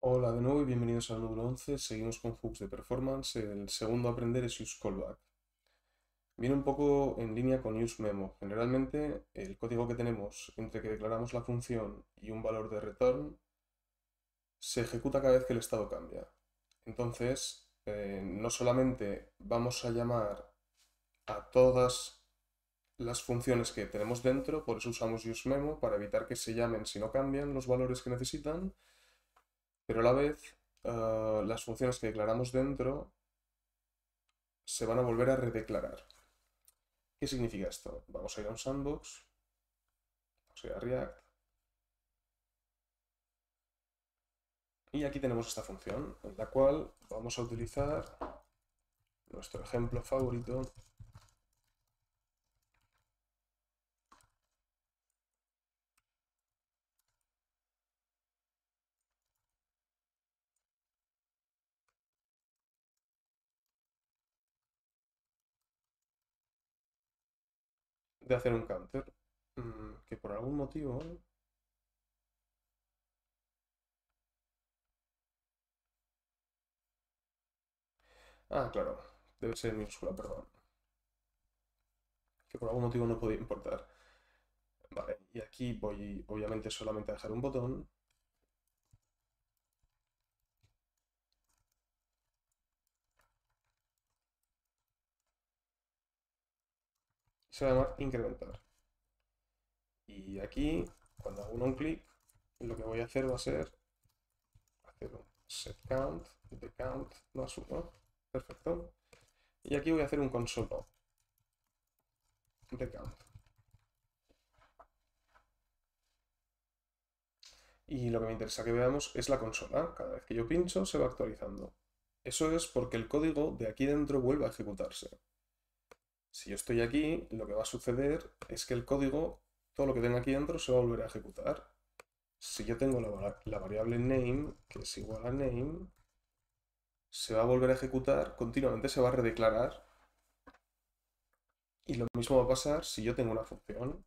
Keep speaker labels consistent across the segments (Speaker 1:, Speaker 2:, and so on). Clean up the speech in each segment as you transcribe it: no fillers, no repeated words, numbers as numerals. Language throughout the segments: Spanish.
Speaker 1: Hola de nuevo y bienvenidos al módulo 11. Seguimos con hooks de performance. El segundo a aprender es useCallback. Viene un poco en línea con useMemo. Generalmente el código que tenemos entre que declaramos la función y un valor de return se ejecuta cada vez que el estado cambia. Entonces, no solamente vamos a llamar a todas las funciones que tenemos dentro, por eso usamos useMemo para evitar que se llamen si no cambian los valores que necesitan, pero a la vez las funciones que declaramos dentro se van a volver a redeclarar. ¿Qué significa esto? Vamos a ir a un sandbox, vamos a ir a React, y aquí tenemos esta función, en la cual vamos a utilizar nuestro ejemplo favorito de hacer un counter, que por algún motivo... Ah, claro, debe ser minúscula, perdón, que por algún motivo no podía importar. Vale, y aquí voy obviamente solamente a dejar un botón. Se va a llamar incrementar. Y aquí, cuando hago un clic, lo que voy a hacer va a ser hacer un set count de count más 1. Perfecto. Y aquí voy a hacer un console de count. Y lo que me interesa que veamos es la consola. Cada vez que yo pincho se va actualizando. Eso es porque el código de aquí dentro vuelve a ejecutarse. Si yo estoy aquí, lo que va a suceder es que el código, todo lo que tenga aquí dentro, se va a volver a ejecutar. Si yo tengo la variable name, que es igual a name, se va a volver a ejecutar, continuamente se va a redeclarar. Y lo mismo va a pasar si yo tengo una función.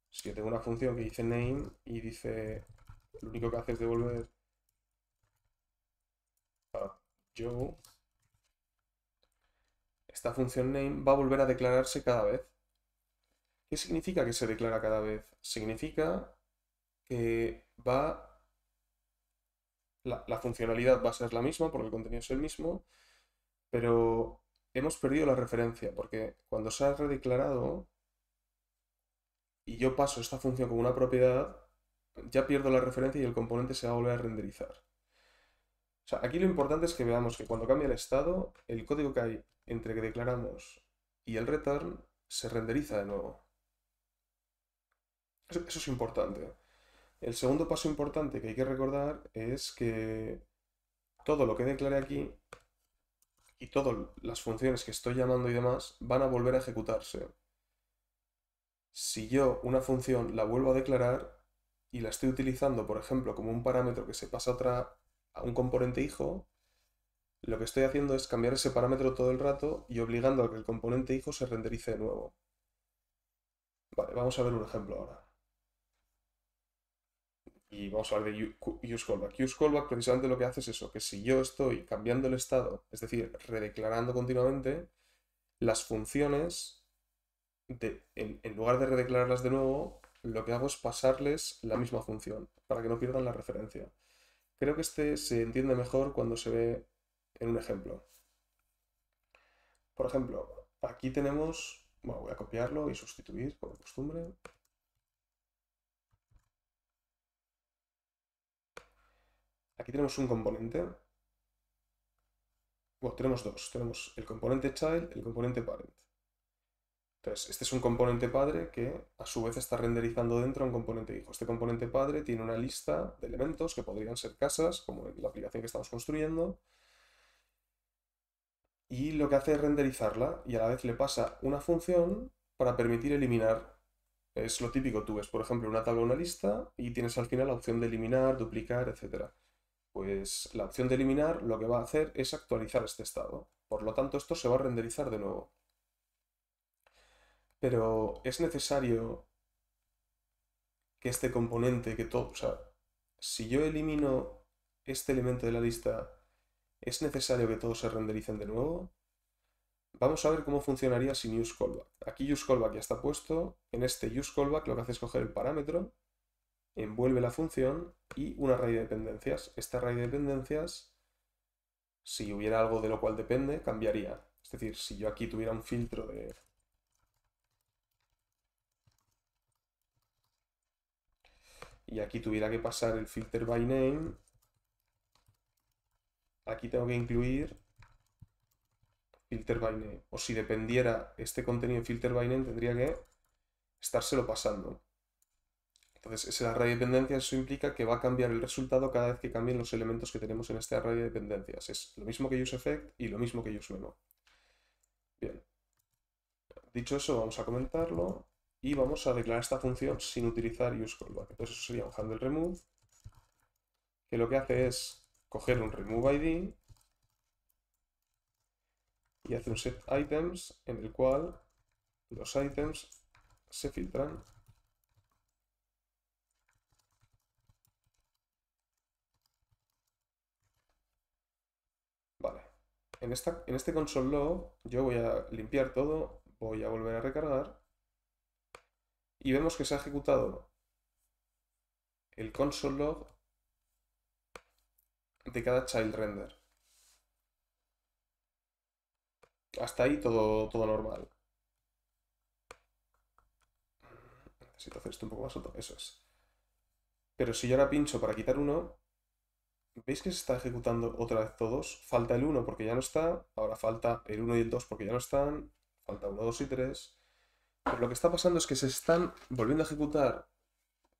Speaker 1: Si yo tengo una función que dice name y dice, lo único que hace es devolver a Joe, esta función name va a volver a declararse cada vez. ¿Qué significa que se declara cada vez? Significa que la funcionalidad va a ser la misma porque el contenido es el mismo, pero hemos perdido la referencia porque cuando se ha redeclarado y yo paso esta función como una propiedad, ya pierdo la referencia y el componente se va a volver a renderizar. O sea, aquí lo importante es que veamos que cuando cambia el estado, el código que hay entre que declaramos y el return se renderiza de nuevo. Eso es importante. El segundo paso importante que hay que recordar es que todo lo que declaré aquí y todas las funciones que estoy llamando y demás van a volver a ejecutarse. Si yo una función la vuelvo a declarar y la estoy utilizando, por ejemplo, como un parámetro que se pasa a un componente hijo, lo que estoy haciendo es cambiar ese parámetro todo el rato y obligando a que el componente hijo se renderice de nuevo. Vale, vamos a ver un ejemplo ahora. Y vamos a hablar de useCallback. UseCallback precisamente lo que hace es eso, que si yo estoy cambiando el estado, es decir, redeclarando continuamente, las funciones, en lugar de redeclararlas de nuevo, lo que hago es pasarles la misma función, para que no pierdan la referencia. Creo que este se entiende mejor cuando se ve en un ejemplo. Por ejemplo, aquí tenemos, bueno, voy a copiarlo y sustituir, como de costumbre. Aquí tenemos un componente. Bueno, tenemos dos. Tenemos el componente child y el componente parent. Entonces, este es un componente padre que a su vez está renderizando dentro a un componente hijo. Este componente padre tiene una lista de elementos que podrían ser casas, como en la aplicación que estamos construyendo, y lo que hace es renderizarla y a la vez le pasa una función para permitir eliminar. Es lo típico, tú ves, por ejemplo, una tabla o una lista y tienes al final la opción de eliminar, duplicar, etcétera. Pues la opción de eliminar lo que va a hacer es actualizar este estado. Por lo tanto, esto se va a renderizar de nuevo. Pero es necesario que este componente, que todo, o sea, si yo elimino este elemento de la lista, ¿es necesario que todos se rendericen de nuevo? Vamos a ver cómo funcionaría sin useCallback. Aquí useCallback ya está puesto. En este useCallback lo que hace es coger el parámetro, envuelve la función y un array de dependencias. Este array de dependencias, si hubiera algo de lo cual depende, cambiaría. Es decir, si yo aquí tuviera un filtro de... y aquí tuviera que pasar el filter by name, aquí tengo que incluir filter by name. O si dependiera este contenido en filter by name, tendría que estárselo pasando. Entonces, ese array de dependencias, eso implica que va a cambiar el resultado cada vez que cambien los elementos que tenemos en este array de dependencias. Es lo mismo que useEffect y lo mismo que useMemo. Bien. Dicho eso, vamos a comentarlo y vamos a declarar esta función sin utilizar useCallback. Entonces, eso sería un handle remove, que lo que hace es coger un remove ID y hace un set items en el cual los items se filtran. Vale. En este console log yo voy a limpiar todo, voy a volver a recargar y vemos que se ha ejecutado el console log de cada child render. Hasta ahí todo normal. Necesito hacer esto un poco más alto, eso es. Pero si yo ahora pincho para quitar uno, ¿veis que se está ejecutando otra vez todos? Falta el 1 porque ya no está, ahora falta el 1 y el 2 porque ya no están, falta 1, 2 y 3. Pero lo que está pasando es que se están volviendo a ejecutar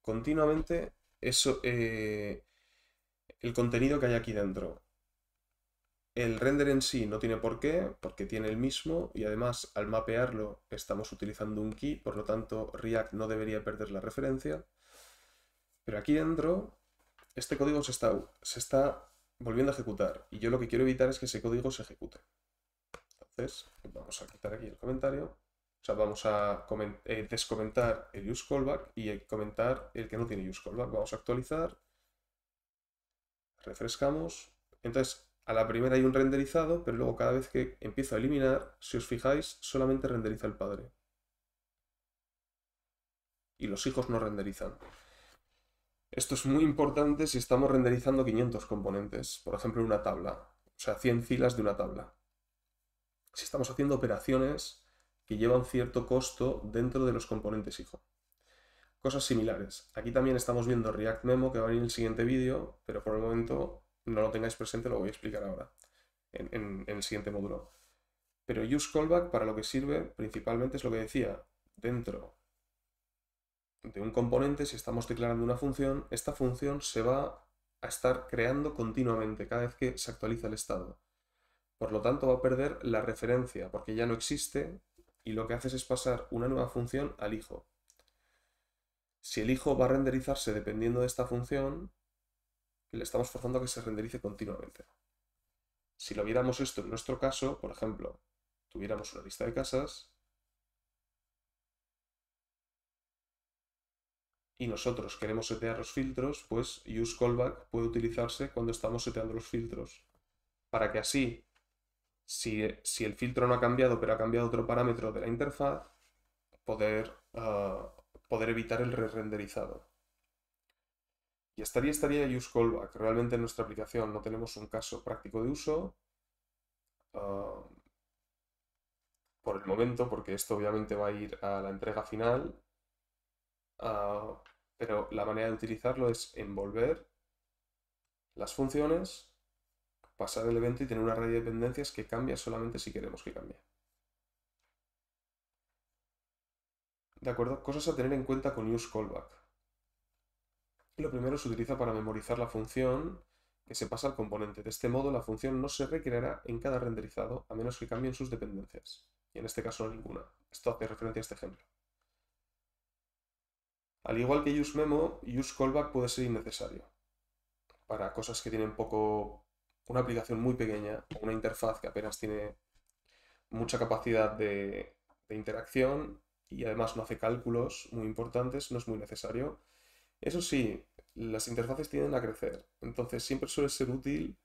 Speaker 1: continuamente eso, el contenido que hay aquí dentro. El render en sí no tiene por qué, porque tiene el mismo y además al mapearlo estamos utilizando un key, por lo tanto React no debería perder la referencia. Pero aquí dentro este código se está volviendo a ejecutar y yo lo que quiero evitar es que ese código se ejecute. Entonces vamos a quitar aquí el comentario, o sea, vamos a descomentar el useCallback y comentar el que no tiene useCallback. Vamos a actualizar, refrescamos, entonces a la primera hay un renderizado, pero luego cada vez que empiezo a eliminar, si os fijáis, solamente renderiza el padre. Y los hijos no renderizan. Esto es muy importante si estamos renderizando 500 componentes, por ejemplo, en una tabla, o sea, 100 filas de una tabla. Si estamos haciendo operaciones que llevan cierto costo dentro de los componentes hijo. Cosas similares. Aquí también estamos viendo React Memo, que va a venir en el siguiente vídeo, pero por el momento no lo tengáis presente, lo voy a explicar ahora, en el siguiente módulo. Pero useCallback para lo que sirve principalmente es lo que decía, dentro de un componente, si estamos declarando una función, esta función se va a estar creando continuamente cada vez que se actualiza el estado. Por lo tanto, va a perder la referencia porque ya no existe y lo que haces es pasar una nueva función al hijo. Si el hijo va a renderizarse dependiendo de esta función, le estamos forzando a que se renderice continuamente. Si lo viéramos esto en nuestro caso, por ejemplo, tuviéramos una lista de casas y nosotros queremos setear los filtros, pues useCallback puede utilizarse cuando estamos seteando los filtros. Para que así, si el filtro no ha cambiado, pero ha cambiado otro parámetro de la interfaz, poder evitar el re-renderizado. Y estaría useCallback. Realmente en nuestra aplicación no tenemos un caso práctico de uso por el momento, porque esto obviamente va a ir a la entrega final, pero la manera de utilizarlo es envolver las funciones, pasar el evento y tener una array de dependencias que cambia solamente si queremos que cambie. ¿De acuerdo? Cosas a tener en cuenta con useCallback. Lo primero se utiliza para memorizar la función que se pasa al componente. De este modo, la función no se recreará en cada renderizado a menos que cambien sus dependencias. Y en este caso no ninguna. Esto hace referencia a este ejemplo. Al igual que useMemo, useCallback puede ser innecesario para cosas que tienen una aplicación muy pequeña o una interfaz que apenas tiene mucha capacidad de interacción y además no hace cálculos muy importantes, no es muy necesario. Eso sí, las interfaces tienden a crecer, entonces siempre suele ser útil.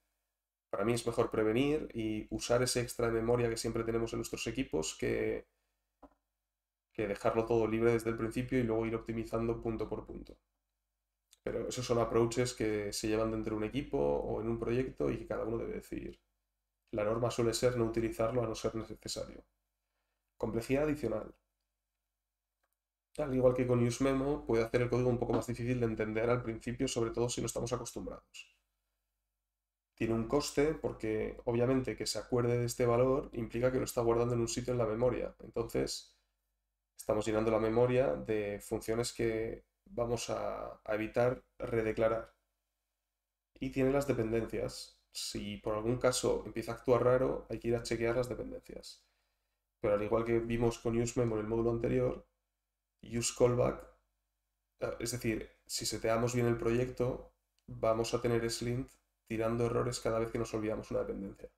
Speaker 1: Para mí es mejor prevenir y usar ese extra de memoria que siempre tenemos en nuestros equipos que dejarlo todo libre desde el principio y luego ir optimizando punto por punto. Pero esos son approaches que se llevan dentro de un equipo o en un proyecto y que cada uno debe decidir. La norma suele ser no utilizarlo a no ser necesario. Complejidad adicional. Al igual que con UseMemo, puede hacer el código un poco más difícil de entender al principio, sobre todo si no estamos acostumbrados. Tiene un coste porque obviamente que se acuerde de este valor implica que lo está guardando en un sitio en la memoria. Entonces, estamos llenando la memoria de funciones que vamos a evitar redeclarar. Y tiene las dependencias. Si por algún caso empieza a actuar raro, hay que ir a chequear las dependencias. Pero al igual que vimos con UseMemo en el módulo anterior, useCallback, es decir, si seteamos bien el proyecto, vamos a tener Slint tirando errores cada vez que nos olvidamos una dependencia.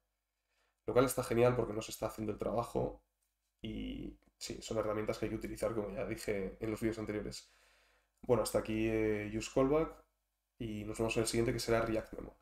Speaker 1: Lo cual está genial porque nos está haciendo el trabajo y sí, son herramientas que hay que utilizar, como ya dije en los vídeos anteriores. Bueno, hasta aquí useCallback y nos vemos en el siguiente que será React Memo.